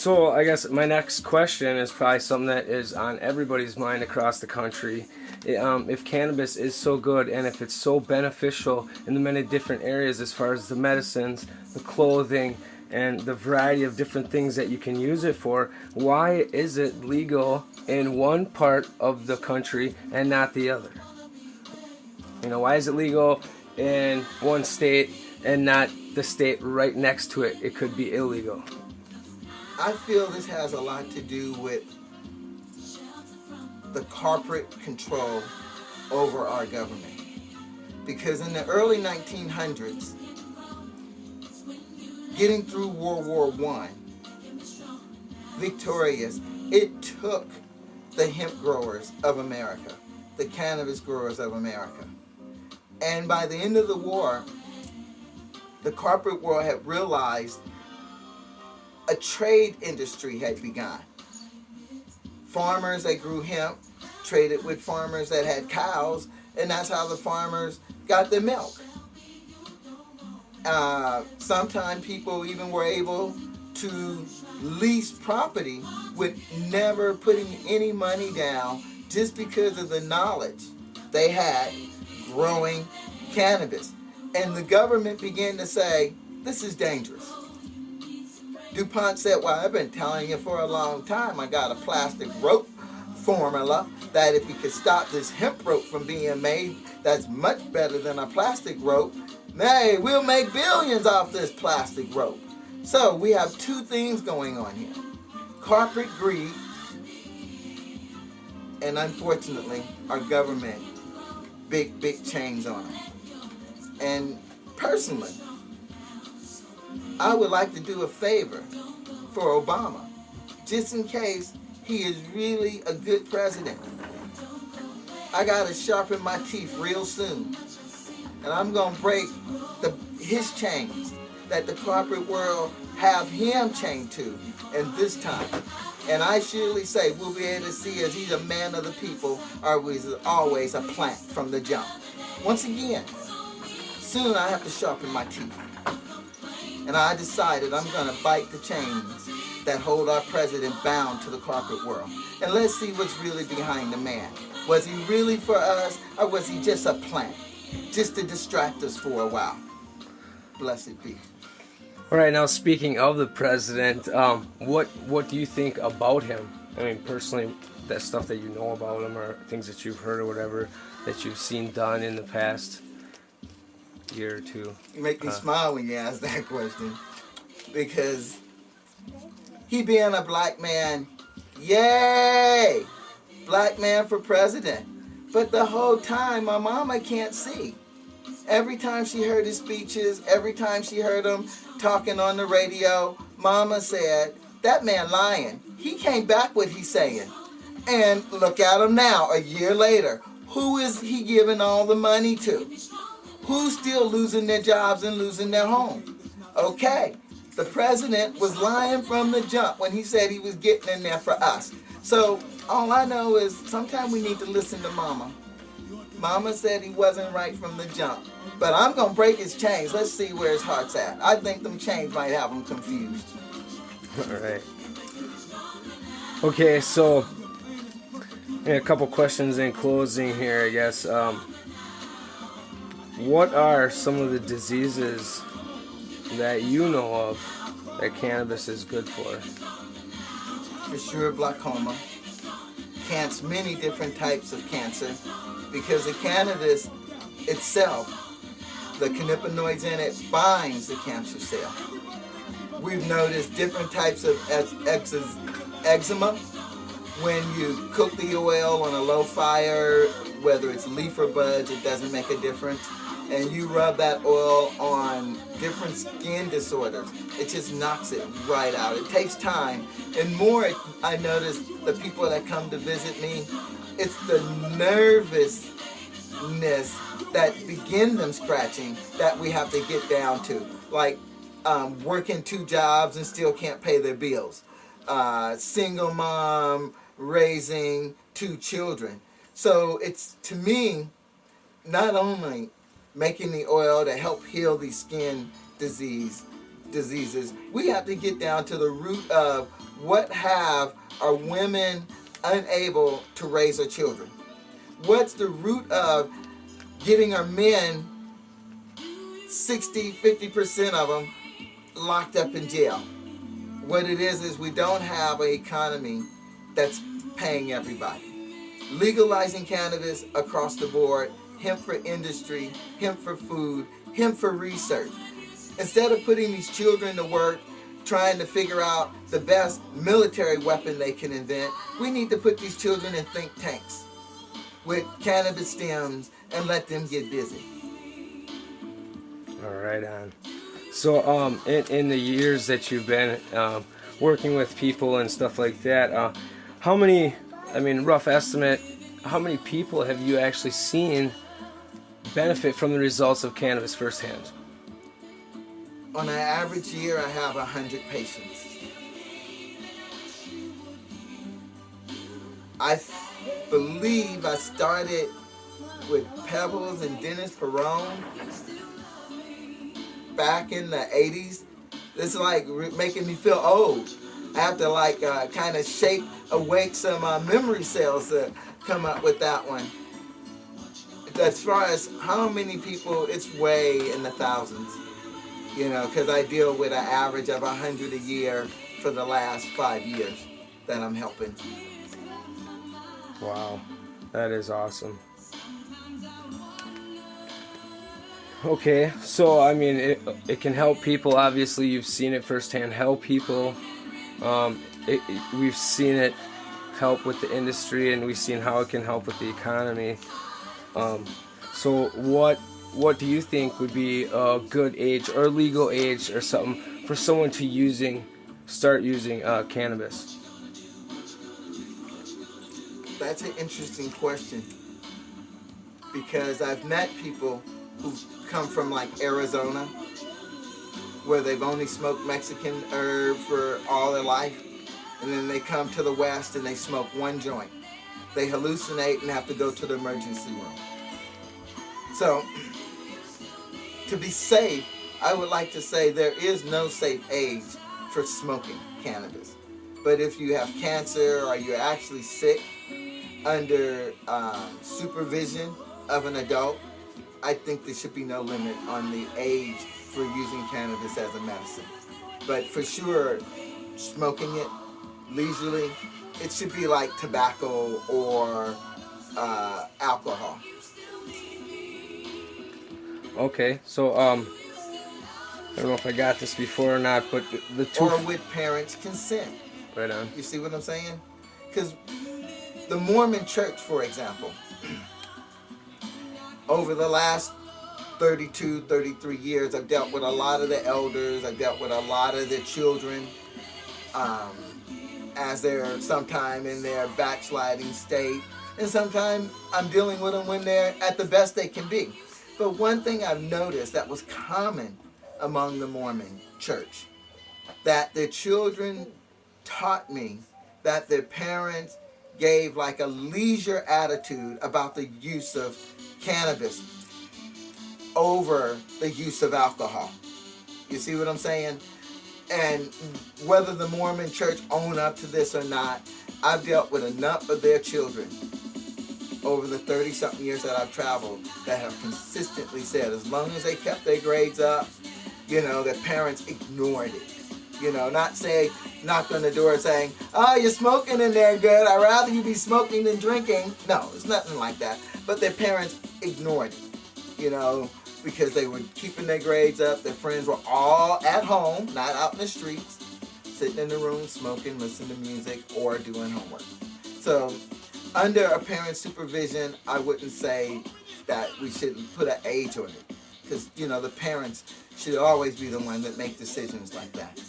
So I guess my next question is probably something that is on everybody's mind across the country. If cannabis is so good and if it's so beneficial in the many different areas as far as the medicines, the clothing, and the variety of different things that you can use it for, why is it legal in one part of the country and not the other? You know, why is it legal in one state and not the state right next to it? It could be illegal. I feel this has a lot to do with the corporate control over our government. Because in the early 1900s, getting through World War I, victorious, it took the hemp growers of America, the cannabis growers of America. And by the end of the war, the corporate world had realized a trade industry had begun. Farmers that grew hemp traded with farmers that had cows, and that's how the farmers got their milk. Sometimes people even were able to lease property with never putting any money down just because of the knowledge they had growing cannabis. And the government began to say, this is dangerous. DuPont said, well, I've been telling you for a long time, I got a plastic rope formula that if you could stop this hemp rope from being made, that's much better than a plastic rope. Hey, we'll make billions off this plastic rope. So we have two things going on here. Corporate greed, and unfortunately, our government, big chains on them. And personally, I would like to do a favor for Obama, just in case he is really a good president. I gotta sharpen my teeth real soon, and I'm gonna break his chains that the corporate world have him chained to, and this time. And I surely say we'll be able to see is he's a man of the people, or was always a plant from the jump. Once again, soon I have to sharpen my teeth. And I decided I'm going to bite the chains that hold our president bound to the corporate world. And let's see what's really behind the man. Was he really for us, or was he just a plant? Just to distract us for a while. Blessed be. All right, now speaking of the president, what do you think about him? I mean, personally, that stuff that you know about him or things that you've heard or whatever that you've seen done in the past year or two. You make me smile when you ask that question, because he being a black man, yay! Black man for president. But the whole time, my mama can't see. Every time she heard his speeches, every time she heard him talking on the radio, mama said, that man lying. He came back what he's saying. And look at him now, a year later. Who is he giving all the money to? Who's still losing their jobs and losing their home? Okay, the president was lying from the jump when he said he was getting in there for us. So all I know is sometimes we need to listen to mama. Mama said he wasn't right from the jump. But I'm going to break his chains. Let's see where his heart's at. I think them chains might have him confused. All right. Okay, so a couple questions in closing here, I guess. What are some of the diseases that you know of that cannabis is good for? For sure, glaucoma. Cancer, many different types of cancer. Because the cannabis itself, the cannabinoids in it, binds the cancer cell. We've noticed different types of eczema. When you cook the oil on a low fire, whether it's leaf or buds, it doesn't make a difference. And you rub that oil on different skin disorders, it just knocks it right out. It takes time. And more, I notice the people that come to visit me, it's the nervousness that begin them scratching that we have to get down to. Like working 2 jobs and still can't pay their bills. Single mom raising 2 children. So it's, to me, not only making the oil to help heal these skin diseases, we have to get down to the root of What have are women unable to raise their children? What's the root of getting our men, 50% of them, locked up in jail? What it is we don't have an economy that's paying everybody. Legalizing cannabis across the board, hemp for industry, hemp for food, hemp for research. Instead of putting these children to work trying to figure out the best military weapon they can invent, we need to put these children in think tanks with cannabis stems and let them get busy. All right, on. So, in the years that you've been working with people and stuff like that, how many, I mean, rough estimate, how many people have you actually seen benefit from the results of cannabis firsthand? On an average year, I have 100 patients. I believe I started with Pebbles and Dennis Perone back in the 80s. It's like making me feel old. I have to like kind of awake some memory cells to come up with that one. As far as how many people, it's way in the thousands. You know, because I deal with an average of 100 a year for the last 5 years that I'm helping. Wow, that is awesome. Okay, so I mean, it can help people. Obviously, you've seen it firsthand help people. We've seen it help with the industry, and we've seen how it can help with the economy. So what do you think would be a good age or legal age or something for someone to start using cannabis? That's an interesting question, because I've met people who've come from like Arizona, where they've only smoked Mexican herb for all their life, and then they come to the West and they smoke one joint. They hallucinate and have to go to the emergency room. So, to be safe, I would like to say there is no safe age for smoking cannabis. But if you have cancer or you're actually sick under supervision of an adult, I think there should be no limit on the age for using cannabis as a medicine. But for sure, smoking it leisurely, it should be like tobacco or alcohol. Okay, so I don't know if I got this before or not, but the two... Or with parents' consent. Right on. You see what I'm saying? Because the Mormon Church, for example, over the last 32, 33 years, I've dealt with a lot of the elders, I've dealt with a lot of the children as they're sometime in their backsliding state, and sometimes I'm dealing with them when they're at the best they can be. But one thing I've noticed that was common among the Mormon church, that the children taught me that their parents gave like a leisure attitude about the use of cannabis over the use of alcohol. You see what I'm saying? And whether the Mormon church own up to this or not, I've dealt with enough of their children over the 30-something years that I've traveled that have consistently said, as long as they kept their grades up, you know, their parents ignored it. You know, not say, knock on the door saying, oh, you're smoking in there good, I'd rather you be smoking than drinking. No, it's nothing like that. But their parents ignored it, you know, because they were keeping their grades up. Their friends were all at home, not out in the streets, sitting in the room, smoking, listening to music, or doing homework. So, under a parent's supervision, I wouldn't say that we shouldn't put an age on it. Because, you know, the parents should always be the ones that make decisions like that.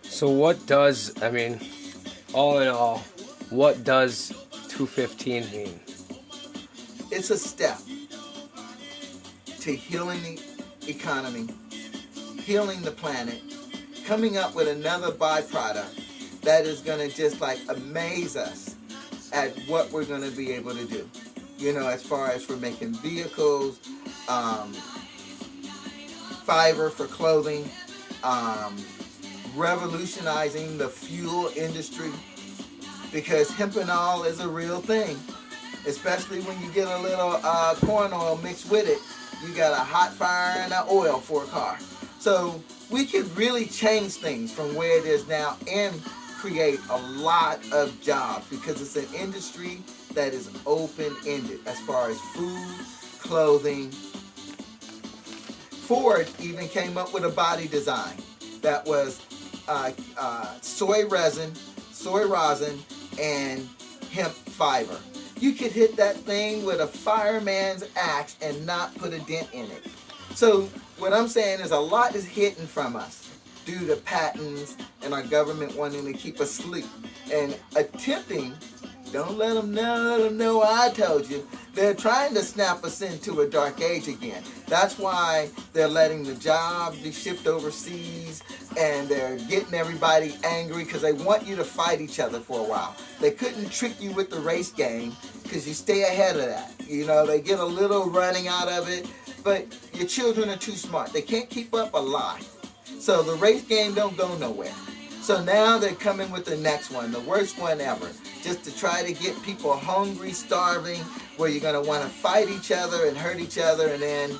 So what does, I mean, all in all, what does 215 mean? It's a step to healing the economy, healing the planet, coming up with another byproduct that is going to just like amaze us at what we're going to be able to do. You know, as far as for making vehicles, fiber for clothing, revolutionizing the fuel industry, because hempanol is a real thing, especially when you get a little corn oil mixed with it. You got a hot fire and an oil for a car. So we could really change things from where it is now and create a lot of jobs, because it's an industry that is open-ended as far as food, clothing. Ford even came up with a body design that was soy rosin, and hemp fiber. You could hit that thing with a fireman's axe and not put a dent in it. So what I'm saying is a lot is hidden from us due to patents and our government wanting to keep us asleep and attempting. Don't let them know I told you. They're trying to snap us into a dark age again. That's why they're letting the job be shipped overseas, and they're getting everybody angry because they want you to fight each other for a while. They couldn't trick you with the race game because you stay ahead of that. You know, they get a little running out of it, but your children are too smart. They can't keep up a lie. So the race game don't go nowhere. So now they're coming with the next one, the worst one ever, just to try to get people hungry, starving, where you're going to want to fight each other and hurt each other, and then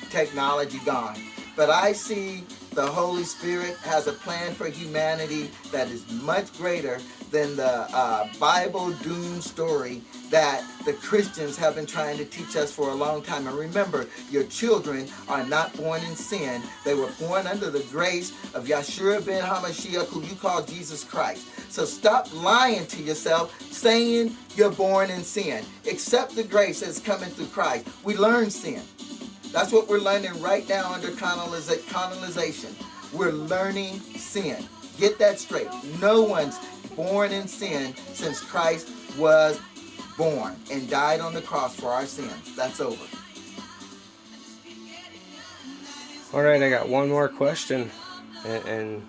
technology gone. But I see the Holy Spirit has a plan for humanity that is much greater than the Bible doom story that the Christians have been trying to teach us for a long time. And remember, your children are not born in sin. They were born under the grace of Yeshua ben HaMashiach, who you call Jesus Christ. So stop lying to yourself, saying you're born in sin. Accept the grace that's coming through Christ. We learn sin. That's what we're learning right now under colonization. We're learning sin. Get that straight. No one's born in sin since Christ was born and died on the cross for our sins. That's over. All right, I got one more question, and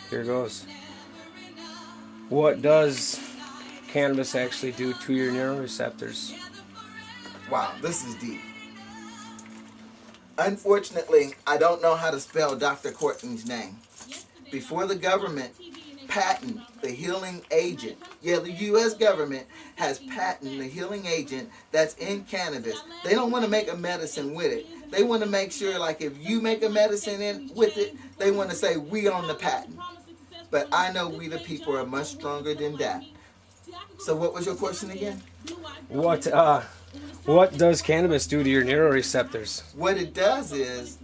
here goes. What does cannabis actually do to your neuroreceptors? Wow, this is deep. Unfortunately, I don't know how to spell Dr. Courtney's name. Before the government patent the healing agent, the U.S. government has patented the healing agent that's in cannabis. They don't want to make a medicine with it. They want to make sure, like, if you make a medicine with it, they want to say, we own the patent. But I know we the people are much stronger than that. So what was your question again? What does cannabis do to your neuroreceptors? What it does is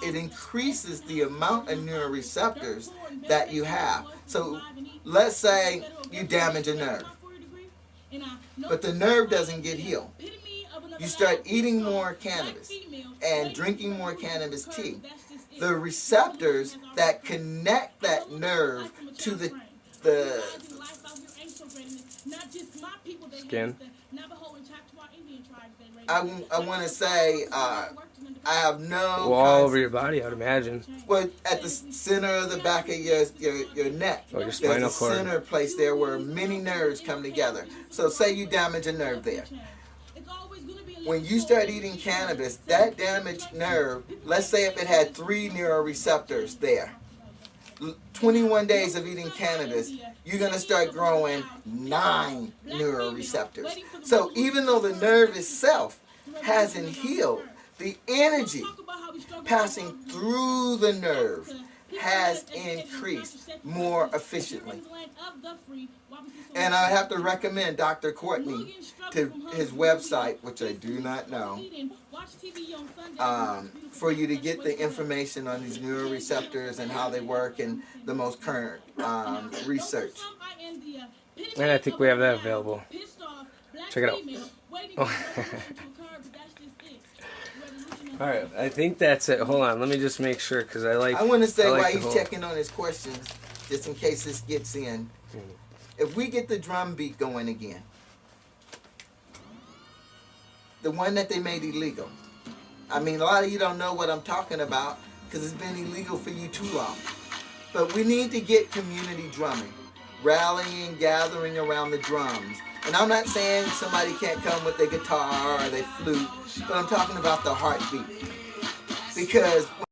it increases the amount of neuroreceptors that you have. So let's say you damage a nerve, but the nerve doesn't get healed. You start eating more cannabis and drinking more cannabis tea. The receptors that connect that nerve to the skin. I want to say I have no. Well, all over your body, I'd imagine. Well, at the center of the back of your neck. Oh, your spinal There's a cord. center place there where many nerves come together. So say you damage a nerve there. When you start eating cannabis, that damaged nerve, let's say if it had 3 neuroreceptors there, 21 days of eating cannabis, you're going to start growing 9 neuroreceptors. So even though the nerve itself hasn't healed, the energy passing through the nerve has increased more efficiently. And I have to recommend Dr. Courtney to his website, which I do not know, for you to get the information on these neuroreceptors and how they work and the most current research. And I think we have that available. Check it out. Oh. All right, I think that's it. Hold on, let me just make sure because I want to say like while he's checking on his questions, just in case this gets in. If we get the drum beat going again, the one that they made illegal. I mean, a lot of you don't know what I'm talking about because it's been illegal for you too long. But we need to get community drumming, rallying, gathering around the drums. And I'm not saying somebody can't come with their guitar or their flute, but I'm talking about the heartbeat. Because